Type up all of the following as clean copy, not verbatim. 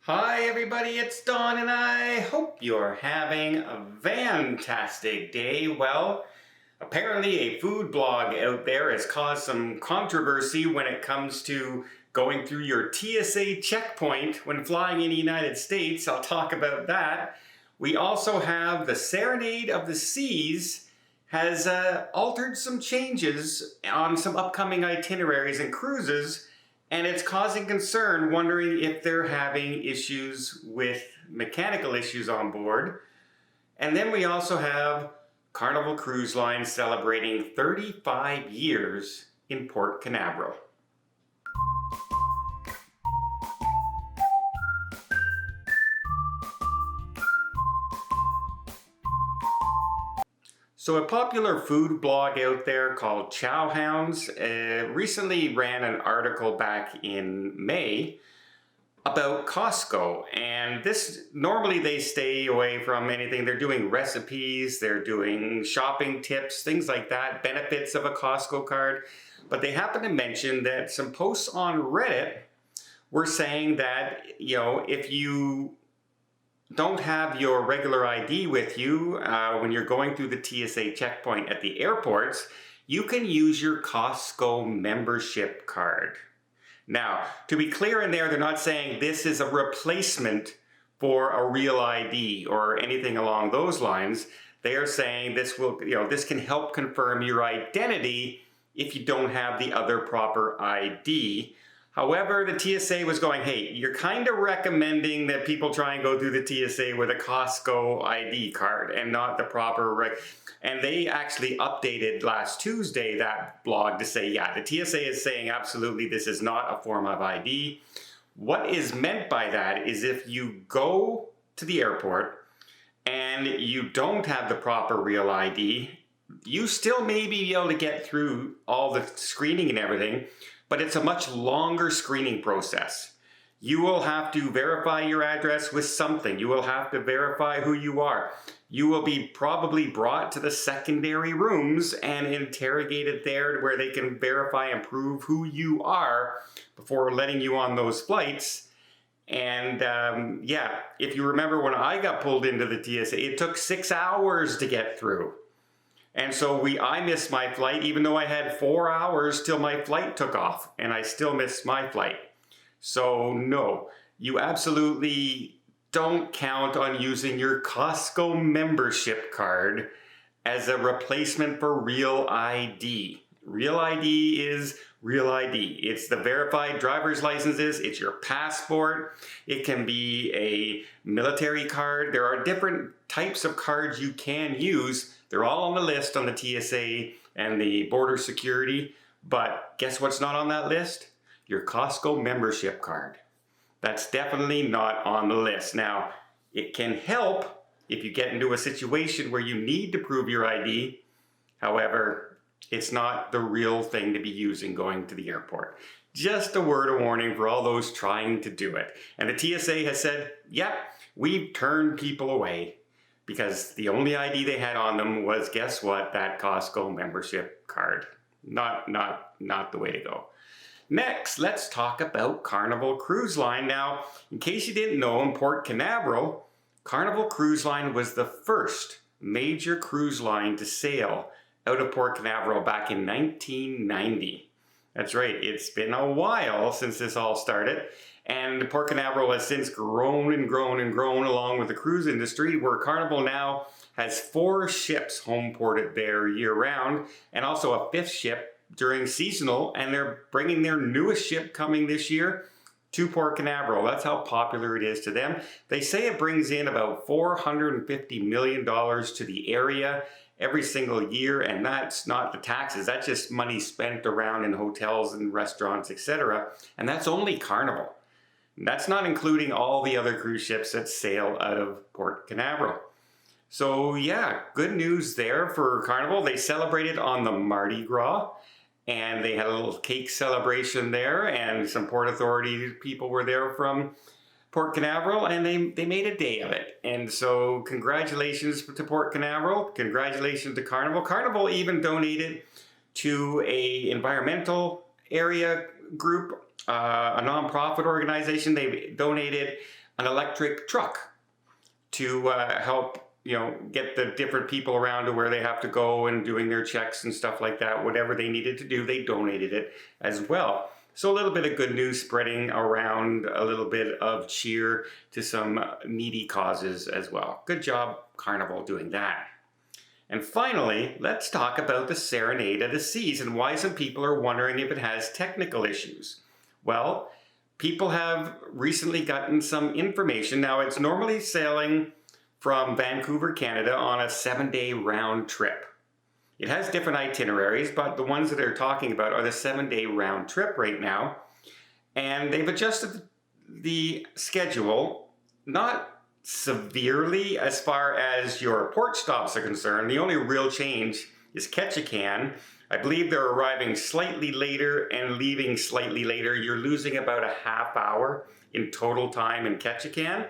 Hi everybody, it's Don and I hope you're having a fantastic day. Well, apparently a food blog out there has caused some controversy when it comes to going through your TSA checkpoint when flying in the United States. I'll talk about that. We also have the Serenade of the Seas has altered some changes on some upcoming itineraries and cruises, and it's causing concern, wondering if they're having issues with mechanical issues on board. And then we also have Carnival Cruise Line celebrating 35 years in Port Canaveral. So a popular food blog out there called Chowhounds recently ran an article back in May about Costco, and this normally they stay away from anything. They're doing recipes, they're doing shopping tips, things like that, benefits of a Costco card, but they happen to mention that some posts on Reddit were saying that, if you don't have your regular ID with you when you're going through the TSA checkpoint at the airports, you can use your Costco membership card. Now, to be clear in there, they're not saying this is a replacement for a real ID or anything along those lines. They are saying this will, this can help confirm your identity if you don't have the other proper ID. However, the TSA was going, hey, you're kind of recommending that people try and go through the TSA with a Costco ID card and not the proper and they actually updated last Tuesday that blog to say, yeah, the TSA is saying absolutely this is not a form of ID. What is meant by that is if you go to the airport and you don't have the proper real ID, you still may be able to get through all the screening and everything, but it's a much longer screening process. You will have to verify your address with something. You will have to verify who you are. You will be probably brought to the secondary rooms and interrogated there where they can verify and prove who you are before letting you on those flights. And yeah, if you remember when I got pulled into the TSA, it took 6 hours to get through. And so I missed my flight, even though I had 4 hours till my flight took off, and I still missed my flight. So no, you absolutely don't count on using your Costco membership card as a replacement for real ID. Real ID is real ID. It's the verified driver's licenses, it's your passport, it can be a military card. There are different types of cards you can use. They're all on the list on the TSA and the border security, but guess what's not on that list? Your Costco membership card. That's definitely not on the list. Now, it can help if you get into a situation where you need to prove your ID. However, it's not the real thing to be using going to the airport. Just a word of warning for all those trying to do it. And the TSA has said, yep, we've turned people away because the only ID they had on them was, guess what, that Costco membership card. Not the way to go. Next, let's talk about Carnival Cruise Line. Now, in case you didn't know, in Port Canaveral, Carnival Cruise Line was the first major cruise line to sail out of Port Canaveral back in 1990. That's right, it's been a while since this all started. And Port Canaveral has since grown and grown and grown along with the cruise industry, where Carnival now has 4 ships home ported there year round, and also a 5th ship during seasonal, and they're bringing their newest ship coming this year to Port Canaveral. That's how popular it is to them. They say it brings in about $450 million to the area every single year, and that's not the taxes. That's just money spent around in hotels and restaurants, etc. And that's only Carnival. That's not including all the other cruise ships that sail out of Port Canaveral. So yeah, good news there for Carnival. They celebrated on the Mardi Gras, and they had a little cake celebration there, and some Port Authority people were there from Port Canaveral, and they made a day of it. And so congratulations to Port Canaveral, congratulations to Carnival. Carnival even donated to a environmental area group, a nonprofit organization. They donated an electric truck to help, get the different people around to where they have to go and doing their checks and stuff like that. Whatever they needed to do, they donated it as well. So a little bit of good news spreading around, a little bit of cheer to some needy causes as well. Good job, Carnival, doing that. And finally, let's talk about the Serenade of the Seas and why some people are wondering if it has technical issues. Well, people have recently gotten some information. Now, it's normally sailing from Vancouver, Canada on a 7-day round trip. It has different itineraries, but the ones that they're talking about are the 7-day round trip right now. And they've adjusted the schedule, not severely as far as your port stops are concerned. The only real change is Ketchikan. I believe they're arriving slightly later and leaving slightly later. You're losing about a half hour in total time in Ketchikan.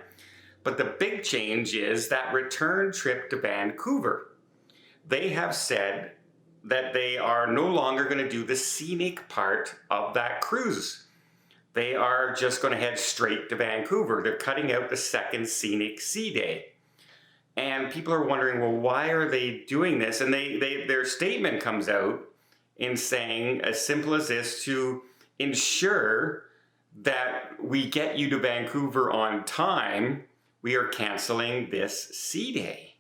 But the big change is that return trip to Vancouver. They have said that they are no longer going to do the scenic part of that cruise. They are just going to head straight to Vancouver. They're cutting out the second scenic sea day. And people are wondering, well, why are they doing this? And their statement comes out in saying as simple as this: to ensure that we get you to Vancouver on time, we are canceling this sea day.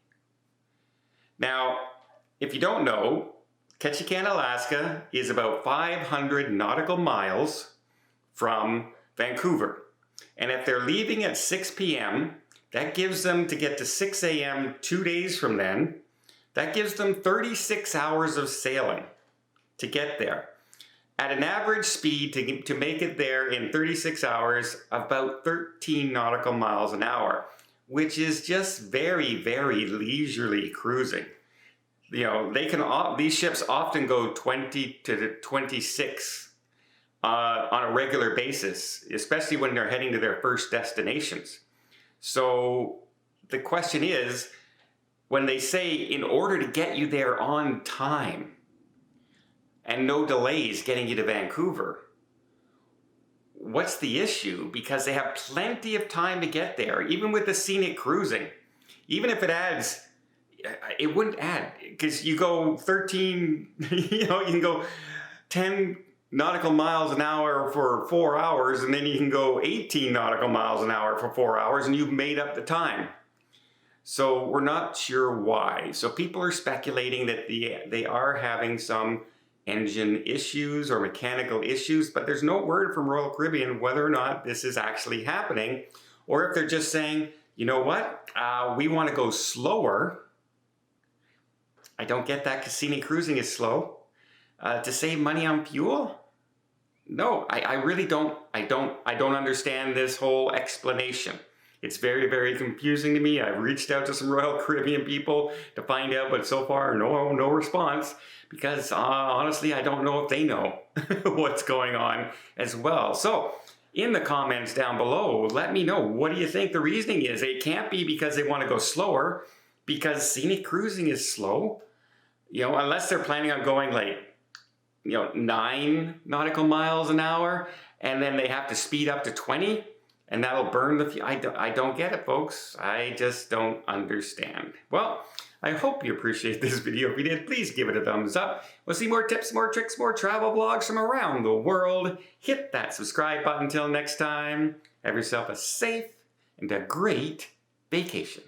Now, if you don't know, Ketchikan, Alaska is about 500 nautical miles from Vancouver. And if they're leaving at 6 p.m., that gives them, to get to 6 a.m. 2 days from then, that gives them 36 hours of sailing to get there. At an average speed to make it there in 36 hours, about 13 nautical miles an hour, which is just very, very leisurely cruising. These ships often go 20 to 26 on a regular basis, especially when they're heading to their first destinations. So the question is, when they say in order to get you there on time and no delays getting you to Vancouver, what's the issue? Because they have plenty of time to get there, even with the scenic cruising. Even if it adds, it wouldn't add, because you go 13, you can go 10 nautical miles an hour for 4 hours, and then you can go 18 nautical miles an hour for 4 hours, and you've made up the time. So we're not sure why. So people are speculating that they are having some engine issues or mechanical issues, but there's no word from Royal Caribbean whether or not this is actually happening, or if they're just saying, you know what, we want to go slower. I don't get that, because scenic cruising is slow. To save money on fuel? No, I really don't. I don't understand this whole explanation. It's very, very confusing to me. I've reached out to some Royal Caribbean people to find out, but so far, no response, because honestly, I don't know if they know what's going on as well. So in the comments down below, let me know, what do you think the reasoning is? It can't be because they want to go slower, because scenic cruising is slow. Unless they're planning on going 9 nautical miles an hour, and then they have to speed up to 20, and that'll burn the fuel. I don't get it, folks. I just don't understand. Well, I hope you appreciate this video. If you did, please give it a thumbs up. We'll see more tips, more tricks, more travel vlogs from around the world. Hit that subscribe button. Until next time, have yourself a safe and a great vacation.